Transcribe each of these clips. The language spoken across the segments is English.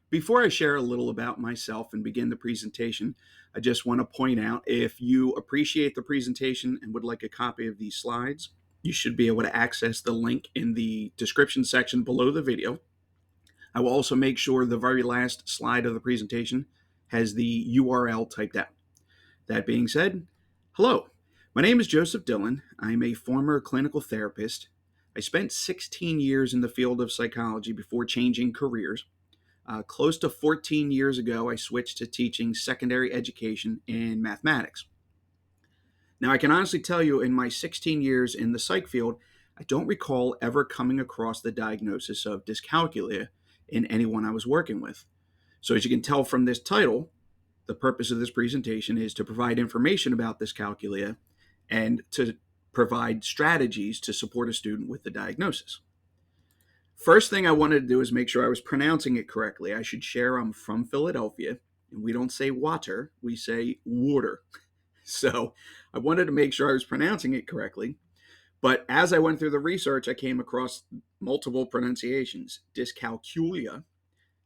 Before I share a little about myself and begin the presentation, I just want to point out if you appreciate the presentation and would like a copy of these slides, you should be able to access the link in the description section below the video. I will also make sure the very last slide of the presentation has the URL typed out. That being said, hello. My name is Joseph Dillon. I'm a former clinical therapist. I spent 16 years in the field of psychology before changing careers. Close to 14 years ago, I switched to teaching secondary education in mathematics. Now, I can honestly tell you, in my 16 years in the psych field, I don't recall ever coming across the diagnosis of dyscalculia in anyone I was working with. So, as you can tell from this title, the purpose of this presentation is to provide information about dyscalculia and to provide strategies to support a student with the diagnosis. First thing I wanted to do is make sure I was pronouncing it correctly. I should share I'm from Philadelphia, and we don't say water, we say water. So I wanted to make sure I was pronouncing it correctly. But as I went through the research, I came across multiple pronunciations: dyscalculia,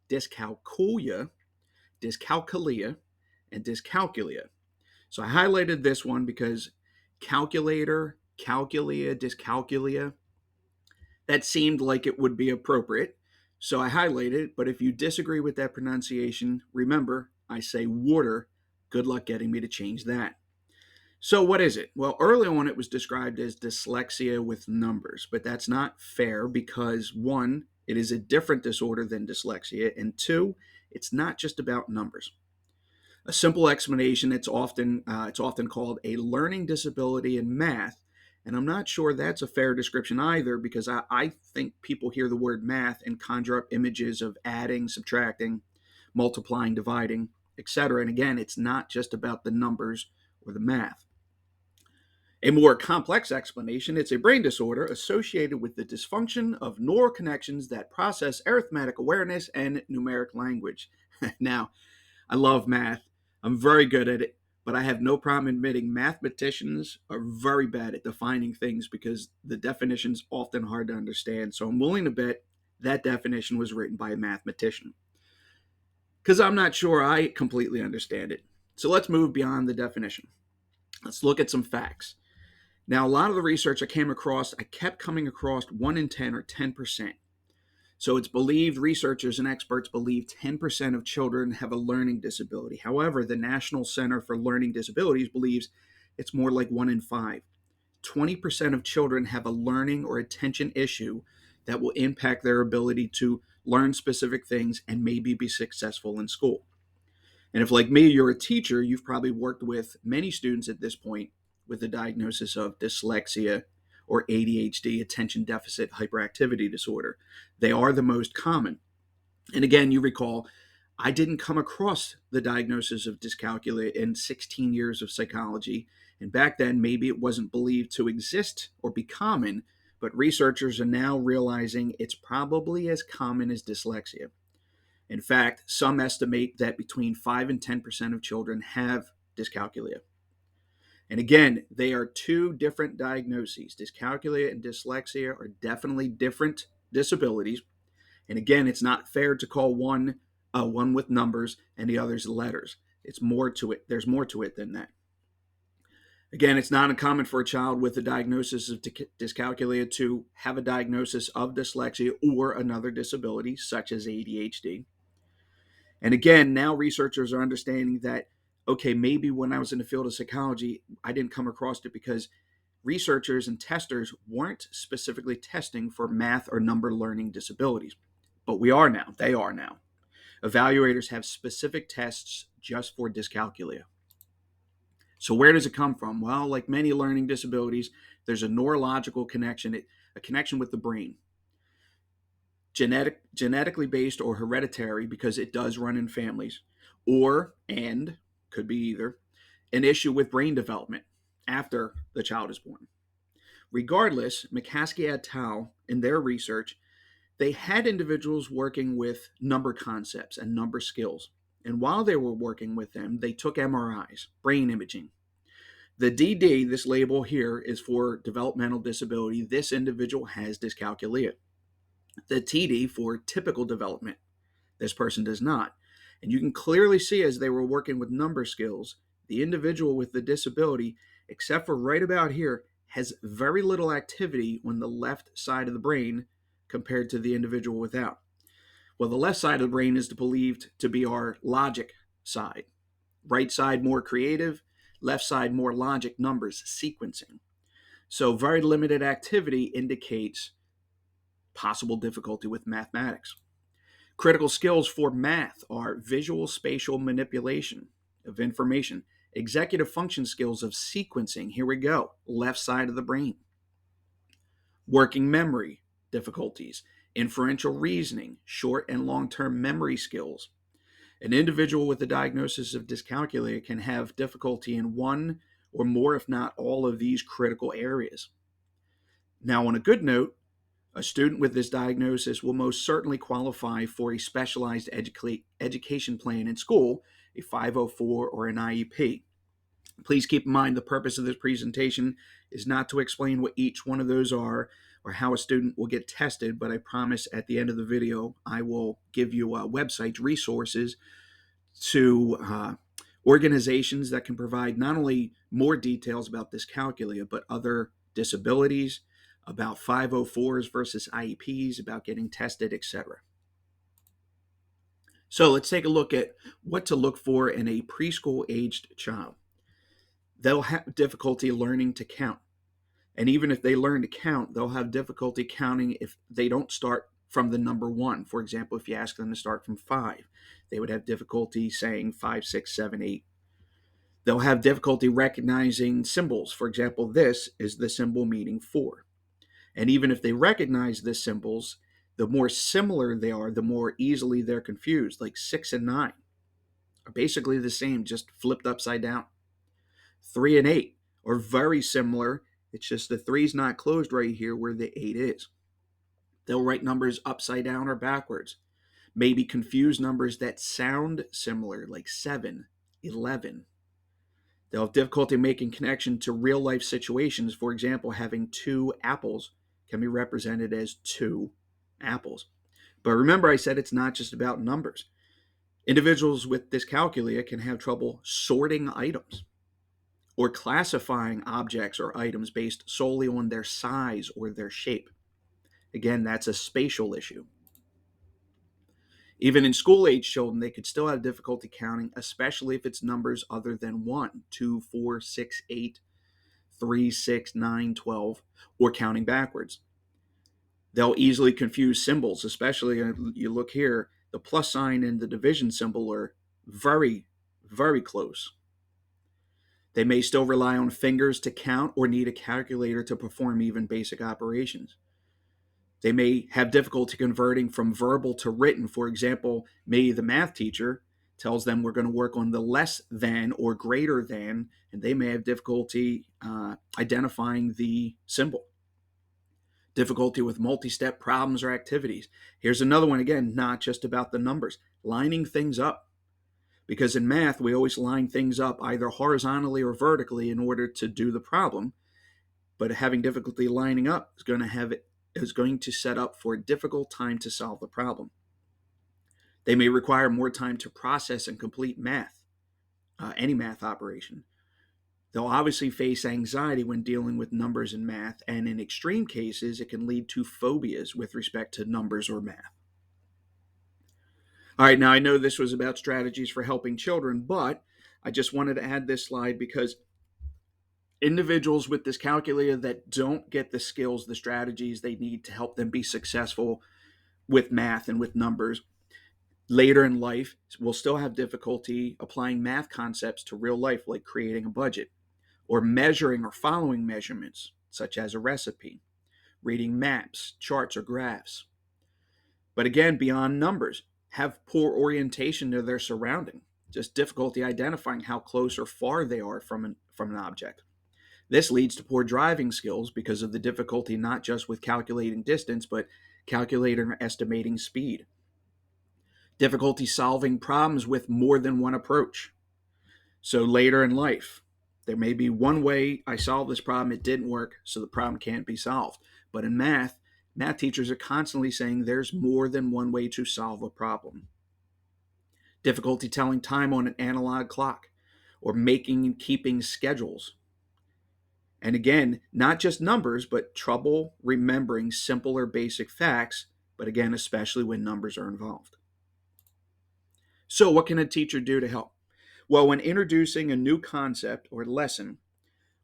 dyscalculia, dyscalculia, and dyscalculia. So I highlighted this one because calculator, calculia, dyscalculia, that seemed like it would be appropriate. So I highlighted it, but if you disagree with that pronunciation, remember, I say water. Good luck getting me to change that. So what is it? Well, early on it was described as dyslexia with numbers, but that's not fair because one, it is a different disorder than dyslexia, and two, it's not just about numbers. A simple explanation, it's often called a learning disability in math, and I'm not sure that's a fair description either because I think people hear the word math and conjure up images of adding, subtracting, multiplying, dividing, etc. And again, it's not just about the numbers or the math. A more complex explanation, it's a brain disorder associated with the dysfunction of neural connections that process arithmetic awareness and numeric language. Now, I love math. I'm very good at it, but I have no problem admitting mathematicians are very bad at defining things because the definition's often hard to understand. So I'm willing to bet that definition was written by a mathematician because I'm not sure I completely understand it. So let's move beyond the definition. Let's look at some facts. Now, a lot of the research I kept coming across 1 in 10 or 10%. So it's believed, researchers and experts believe 10% of children have a learning disability. However, the National Center for Learning Disabilities believes it's more like 1 in 5. 20% of children have a learning or attention issue that will impact their ability to learn specific things and maybe be successful in school. And if, like me, you're a teacher, you've probably worked with many students at this point with the diagnosis of dyslexia or ADHD, attention deficit hyperactivity disorder. They are the most common. And again, you recall, I didn't come across the diagnosis of dyscalculia in 16 years of psychology. And back then, maybe it wasn't believed to exist or be common, but researchers are now realizing it's probably as common as dyslexia. In fact, some estimate that between 5 and 10% of children have dyscalculia. And again, they are two different diagnoses. Dyscalculia and dyslexia are definitely different disabilities. And again, it's not fair to call one with numbers and the other's letters. It's more to it. There's more to it than that. Again, it's not uncommon for a child with a diagnosis of dyscalculia to have a diagnosis of dyslexia or another disability, such as ADHD. And again, now researchers are understanding that, okay, maybe when I was in the field of psychology, I didn't come across it because researchers and testers weren't specifically testing for math or number learning disabilities. But we are now. They are now. Evaluators have specific tests just for dyscalculia. So where does it come from? Well, like many learning disabilities, there's a neurological connection, a connection with the brain. Genetically based or hereditary because it does run in families, and could be either, an issue with brain development after the child is born. Regardless, McCaskey et al. In their research, they had individuals working with number concepts and number skills. And while they were working with them, they took MRIs, brain imaging. The DD, this label here, is for developmental disability. This individual has dyscalculia. The TD for typical development. This person does not. And you can clearly see as they were working with number skills, the individual with the disability, except for right about here, has very little activity on the left side of the brain compared to the individual without. Well, the left side of the brain is believed to be our logic side. Right side more creative, left side more logic, numbers, sequencing. So very limited activity indicates possible difficulty with mathematics. Critical skills for math are visual spatial manipulation of information, executive function skills of sequencing. Here we go, left side of the brain. Working memory difficulties, inferential reasoning, short and long term memory skills. An individual with a diagnosis of dyscalculia can have difficulty in one or more, if not all, of these critical areas. Now, on a good note, a student with this diagnosis will most certainly qualify for a specialized education plan in school, a 504 or an IEP. Please keep in mind the purpose of this presentation is not to explain what each one of those are or how a student will get tested, but I promise at the end of the video I will give you websites, resources to organizations that can provide not only more details about dyscalculia, but other disabilities, about 504s versus IEPs, about getting tested, etc. So let's take a look at what to look for in a preschool aged child. They'll have difficulty learning to count. And even if they learn to count, they'll have difficulty counting if they don't start from the number one. For example, if you ask them to start from 5, they would have difficulty saying 5, 6, 7, 8. They'll have difficulty recognizing symbols. For example, this is the symbol meaning 4. And even if they recognize the symbols, the more similar they are, the more easily they're confused. Like 6 and 9 are basically the same, just flipped upside down. 3 and 8 are very similar. It's just the 3 is not closed right here where the 8 is. They'll write numbers upside down or backwards. Maybe confuse numbers that sound similar, like 7, 11. They'll have difficulty making connection to real life situations. For example, having 2 apples can be represented as 2 apples. But remember, I said it's not just about numbers. Individuals with dyscalculia can have trouble sorting items or classifying objects or items based solely on their size or their shape. Again, that's a spatial issue. Even in school-age children, they could still have difficulty counting, especially if it's numbers other than 1, 2, 4, 6, 8, 3, 6, 9, 12, or counting backwards. They'll easily confuse symbols, especially you look here, the plus sign and the division symbol are very, very close. They may still rely on fingers to count or need a calculator to perform even basic operations. They may have difficulty converting from verbal to written. For example, maybe the math teacher tells them we're going to work on the less than or greater than, and they may have difficulty identifying the symbol. Difficulty with multi-step problems or activities. Here's another one, again, not just about the numbers, lining things up. Because in math, we always line things up either horizontally or vertically in order to do the problem. But having difficulty lining up is going to set up for a difficult time to solve the problem. They may require more time to process and complete math, any math operation. They'll obviously face anxiety when dealing with numbers in math, and in extreme cases, it can lead to phobias with respect to numbers or math. All right, now I know this was about strategies for helping children, but I just wanted to add this slide because individuals with dyscalculia that don't get the skills, the strategies they need to help them be successful with math and with numbers later in life will still have difficulty applying math concepts to real life, like creating a budget or measuring or following measurements, such as a recipe, reading maps, charts, or graphs. But again, beyond numbers, have poor orientation to their surrounding, just difficulty identifying how close or far they are from an object. This leads to poor driving skills because of the difficulty not just with calculating distance, but calculating or estimating speed. Difficulty solving problems with more than one approach. So later in life, there may be one way I solved this problem, it didn't work, so the problem can't be solved. But in math teachers are constantly saying there's more than one way to solve a problem. difficulty telling time on an analog clock, or making and keeping schedules. And again, not just numbers, but trouble remembering simple or basic facts, but again, especially when numbers are involved. So, what can a teacher do to help? Well, when introducing a new concept or lesson,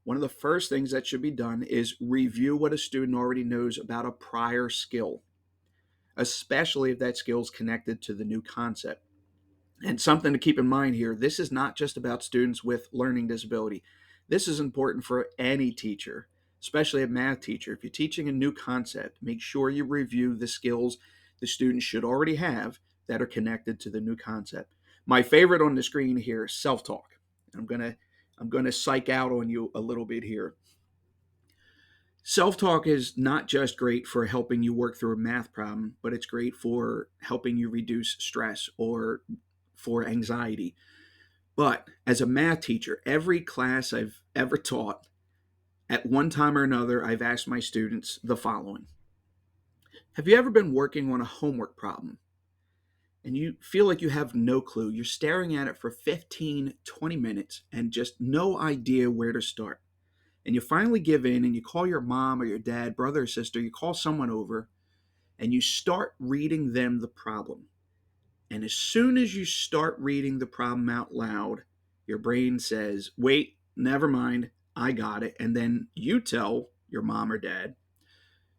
one of the first things that should be done is review what a student already knows about a prior skill, especially if that skill is connected to the new concept. And something to keep in mind here, this is not just about students with learning disability. This is important for any teacher, especially a math teacher. If you're teaching a new concept, make sure you review the skills the students should already have that are connected to the new concept. My favorite on the screen here is self-talk. I'm gonna psych out on you a little bit here. Self-talk is not just great for helping you work through a math problem, but it's great for helping you reduce stress or for anxiety. But as a math teacher, every class I've ever taught, at one time or another, I've asked my students the following. Have you ever been working on a homework problem and you feel like you have no clue? You're staring at it for 15, 20 minutes and just no idea where to start. And you finally give in and you call your mom or your dad, brother or sister, you call someone over and you start reading them the problem. And as soon as you start reading the problem out loud, your brain says, wait, never mind, I got it. And then you tell your mom or dad,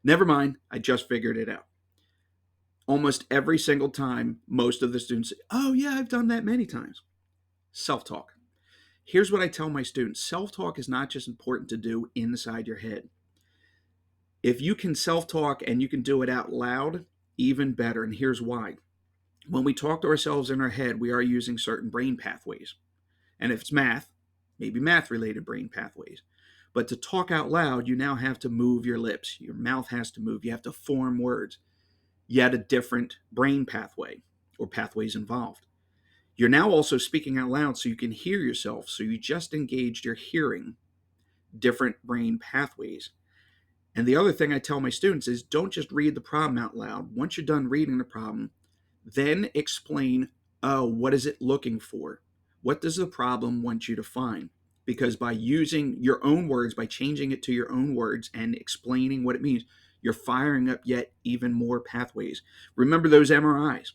never mind, I just figured it out. Almost every single time, most of the students say, oh, yeah, I've done that many times. Self talk. Here's what I tell my students: self talk is not just important to do inside your head. If you can self talk and you can do it out loud, even better. And here's why. When we talk to ourselves in our head, we are using certain brain pathways. And if it's math, maybe math related brain pathways. But to talk out loud, you now have to move your lips. Your mouth has to move. You have to form words. Yet a different brain pathway or pathways involved. You're now also speaking out loud so you can hear yourself. So you just engaged your hearing, different brain pathways. And the other thing I tell my students is don't just read the problem out loud. Once you're done reading the problem, then explain, oh, what is it looking for? What does the problem want you to find? Because by using your own words, by changing it to your own words and explaining what it means, you're firing up yet even more pathways. Remember those MRIs.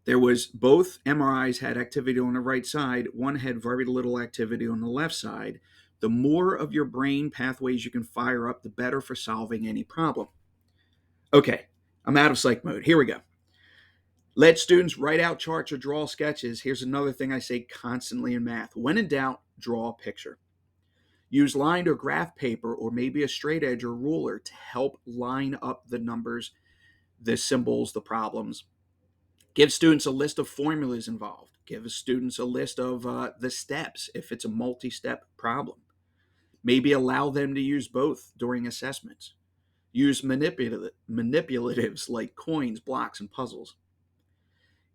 There was both MRIs had activity on the right side. One had very little activity on the left side. The more of your brain pathways you can fire up, the better for solving any problem. Okay, I'm out of psych mode. Here we go. Let students write out charts or draw sketches. Here's another thing I say constantly in math. When in doubt, draw a picture. Use lined or graph paper or maybe a straight edge or ruler to help line up the numbers, the symbols, the problems. Give students a list of formulas involved. Give students a list of the steps if it's a multi-step problem. Maybe allow them to use both during assessments. Use manipulatives like coins, blocks, and puzzles.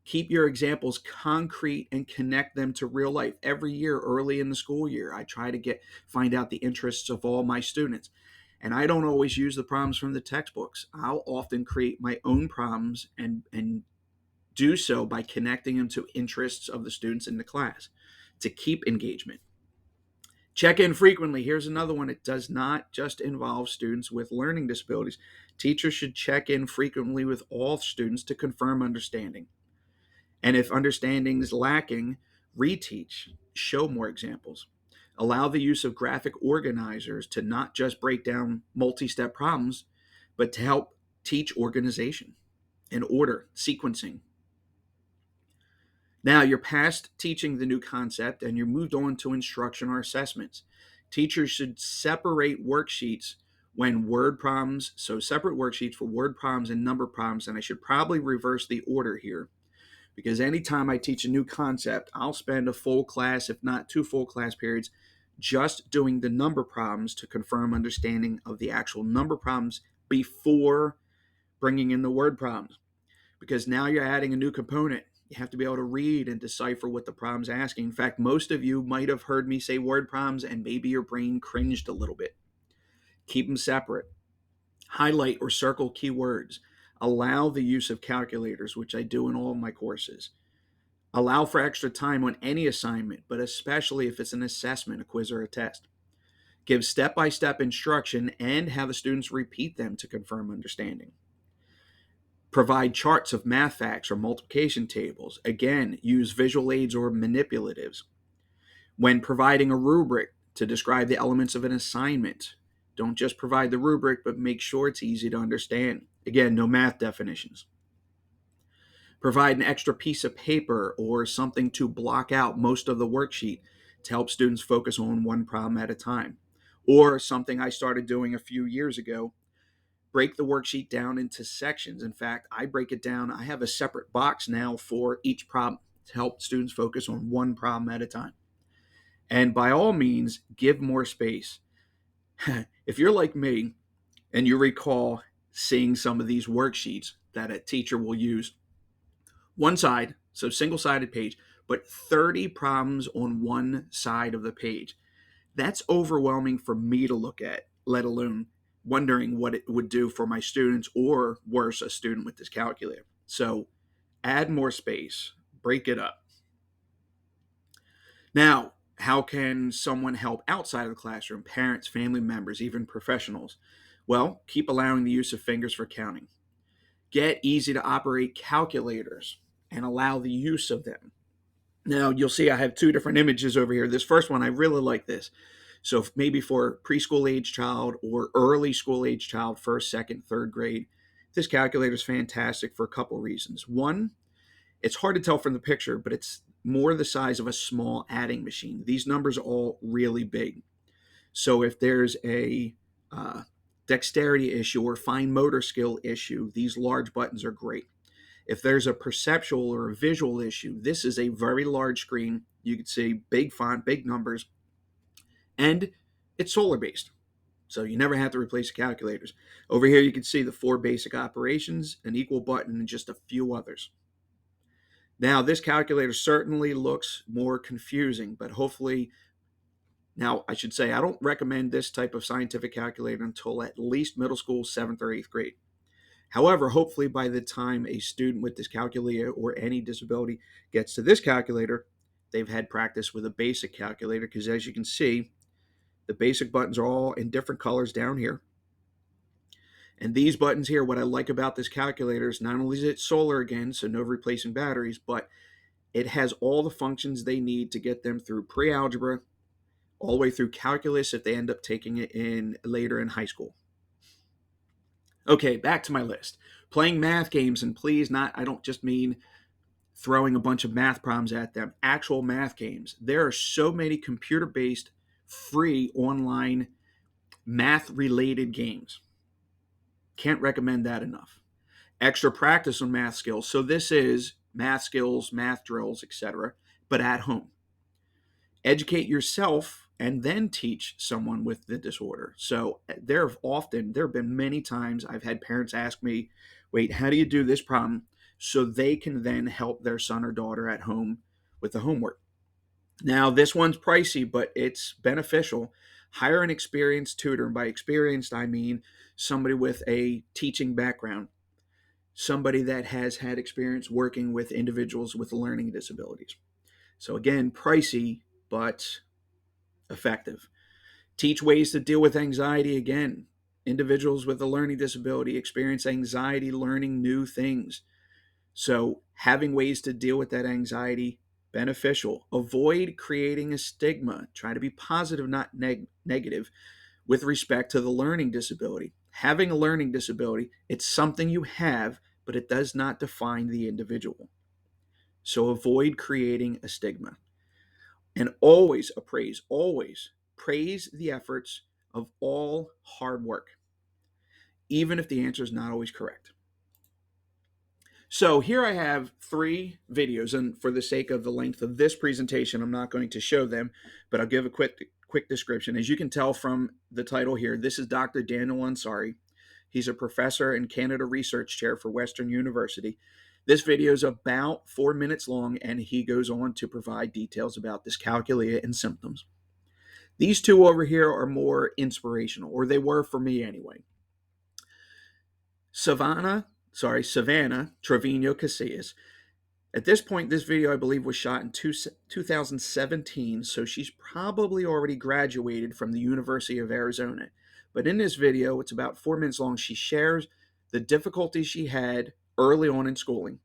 Keep your examples concrete and connect them to real life. Every year, early in the school year, I try to find out the interests of all my students. And I don't always use the problems from the textbooks. I'll often create my own problems and do so by connecting them to interests of the students in the class to keep engagement. Check in frequently. Here's another one. It does not just involve students with learning disabilities. Teachers should check in frequently with all students to confirm understanding. And if understanding is lacking, reteach, show more examples. Allow the use of graphic organizers to not just break down multi-step problems, but to help teach organization and order, sequencing. Now you're past teaching the new concept and you're moved on to instruction or assessments. Teachers should separate worksheets when word problems, so separate worksheets for word problems and number problems, and I should probably reverse the order here. Because anytime I teach a new concept, I'll spend a full class, if not two full class periods, just doing the number problems to confirm understanding of the actual number problems before bringing in the word problems. Because now you're adding a new component. You have to be able to read and decipher what the problem's asking. In fact, most of you might have heard me say word problems and maybe your brain cringed a little bit. Keep them separate. Highlight or circle keywords. Allow the use of calculators, which I do in all of my courses. Allow for extra time on any assignment, but especially if it's an assessment, a quiz, or a test. Give step-by-step instruction and have the students repeat them to confirm understanding. Provide charts of math facts or multiplication tables. Again, use visual aids or manipulatives. When providing a rubric to describe the elements of an assignment, don't just provide the rubric, but make sure it's easy to understand. Again, no math definitions. Provide an extra piece of paper or something to block out most of the worksheet to help students focus on one problem at a time. Or something I started doing a few years ago, break the worksheet down into sections. In fact, I break it down. I have a separate box now for each problem to help students focus on one problem at a time. And by all means, give more space. If you're like me and you recall seeing some of these worksheets that a teacher will use, one side, so single-sided page, but 30 problems on one side of the page. That's overwhelming for me to look at, let alone wondering what it would do for my students, or worse, a student with dyscalculia. So add more space, break it up. Now, how can someone help outside of the classroom? Parents, family members, even professionals. Well, keep allowing the use of fingers for counting. Get easy to operate calculators and allow the use of them. Now, you'll see I have two different images over here. This first one, I really like this. So maybe for preschool age child or early school age child, first, second, third grade, this calculator is fantastic for a couple reasons. One, it's hard to tell from the picture, but it's more the size of a small adding machine. These numbers are all really big. So if there's a dexterity issue or fine motor skill issue, these large buttons are great. If there's a perceptual or a visual issue, this is a very large screen. You can see big font, big numbers, and it's solar based. So you never have to replace the calculators. Over here, you can see the 4 basic operations, an equal button, and just a few others. Now, this calculator certainly looks more confusing, but hopefully, now I should say, I don't recommend this type of scientific calculator until at least middle school, 7th or 8th grade. However, hopefully by the time a student with dyscalculia or any disability gets to this calculator, they've had practice with a basic calculator, because as you can see, the basic buttons are all in different colors down here. And these buttons here, what I like about this calculator is not only is it solar again, so no replacing batteries, but it has all the functions they need to get them through pre-algebra, all the way through calculus if they end up taking it in later in high school. Okay, back to my list. Playing math games, and please I don't just mean throwing a bunch of math problems at them, actual math games. There are so many computer-based, free, online, math-related games. Can't recommend that enough. Extra practice on math skills. So this is math skills, math drills, etc., but at home. Educate yourself and then teach someone with the disorder. So there have been many times I've had parents ask me, wait, how do you do this problem? So they can then help their son or daughter at home with the homework. Now, this one's pricey, but it's beneficial. Hire an experienced tutor. And by experienced, I mean somebody with a teaching background, somebody that has had experience working with individuals with learning disabilities. So again, pricey, but effective. Teach ways to deal with anxiety again. Individuals with a learning disability experience anxiety learning new things. So having ways to deal with that anxiety, beneficial. Avoid creating a stigma. Try to be positive, not negative, with respect to the learning disability. Having a learning disability, it's something you have, but it does not define the individual. So avoid creating a stigma. And always praise the efforts of all hard work, even if the answer is not always correct. So here I have 3 videos, and for the sake of the length of this presentation, I'm not going to show them, but I'll give a quick description. As you can tell from the title here, this is Dr. Daniel Ansari. He's a professor and Canada Research Chair for Western University. This video is about 4 minutes long, and he goes on to provide details about dyscalculia and symptoms. These 2 over here are more inspirational, or they were for me anyway. Savannah Trevino Casillas At this point, this video, I believe, was shot in 2017, so she's probably already graduated from the University of Arizona. But in this video, it's about 4 minutes long, she shares the difficulties she had early on in schooling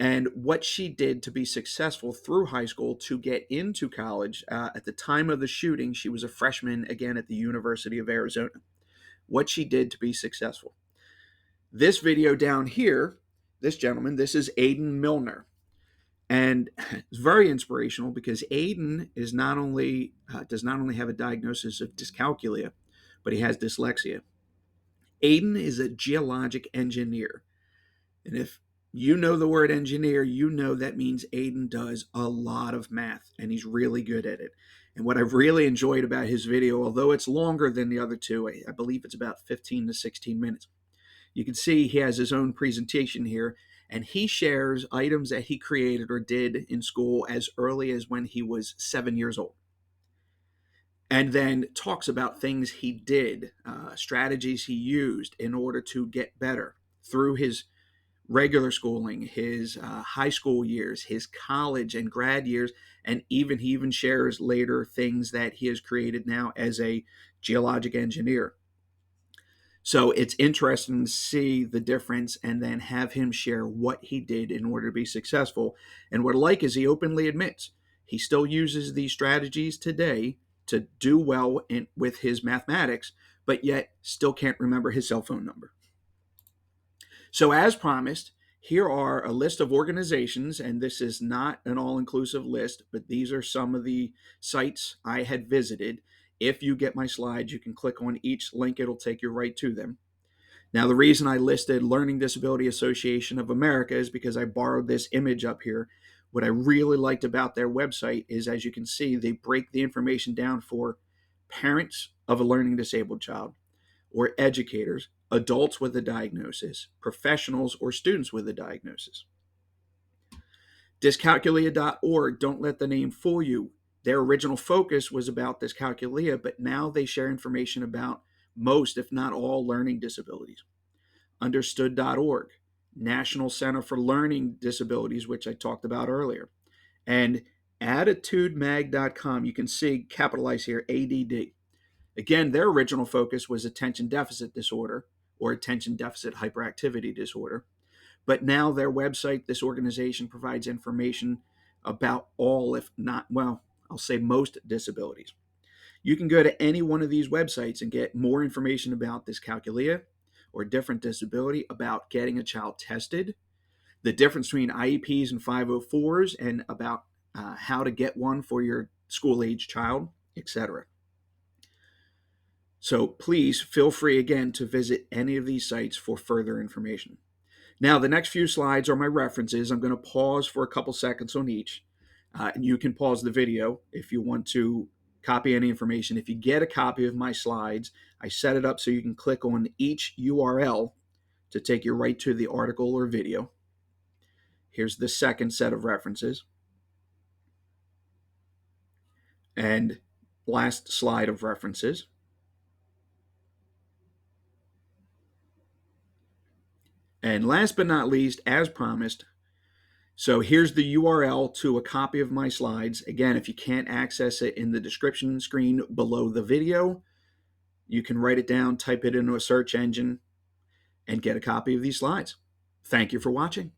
and what she did to be successful through high school to get into college. At the time of the shooting, she was a freshman again at the University of Arizona. What she did to be successful. This video down here, this gentleman, this is Aiden Milner. And it's very inspirational because Aiden is not only does not only have a diagnosis of dyscalculia, but he has dyslexia. Aiden is a geologic engineer. And if you know the word engineer, you know that means Aiden does a lot of math and he's really good at it. And what I've really enjoyed about his video, although it's longer than the other two, I believe it's about 15 to 16 minutes, you can see he has his own presentation here, and he shares items that he created or did in school as early as when he was 7 years old. And then talks about things he did, strategies he used in order to get better through his regular schooling, his high school years, his college and grad years, and he even shares later things that he has created now as a geologic engineer. So it's interesting to see the difference and then have him share what he did in order to be successful. And what I like is he openly admits he still uses these strategies today to do well with his mathematics, but yet still can't remember his cell phone number. So, as promised, here are a list of organizations, and this is not an all-inclusive list, but these are some of the sites I had visited. If you get my slides, you can click on each link, it'll take you right to them. Now, the reason I listed Learning Disability Association of America is because I borrowed this image up here. What I really liked about their website is, as you can see, they break the information down for parents of a learning disabled child, or educators, adults with a diagnosis, professionals, or students with a diagnosis. Dyscalculia.org, don't let the name fool you. Their original focus was about dyscalculia, but now they share information about most, if not all, learning disabilities. Understood.org, National Center for Learning Disabilities, which I talked about earlier. And attitudemag.com, you can see capitalized here, ADD. Again, their original focus was attention deficit disorder or attention deficit hyperactivity disorder. But now their website, this organization provides information about all, if not, well, I'll say most disabilities. You can go to any one of these websites and get more information about dyscalculia or a different disability, about getting a child tested, the difference between IEPs and 504s, and about how to get one for your school-age child, etc. So please feel free again to visit any of these sites for further information. Now, the next few slides are my references. I'm going to pause for a couple seconds on each. And you can pause the video if you want to copy any information. If you get a copy of my slides, I set it up so you can click on each URL to take you right to the article or video. Here's the second set of references. And last slide of references. And last but not least, as promised, so here's the URL to a copy of my slides. Again, if you can't access it in the description screen below the video, you can write it down, type it into a search engine, and get a copy of these slides. Thank you for watching.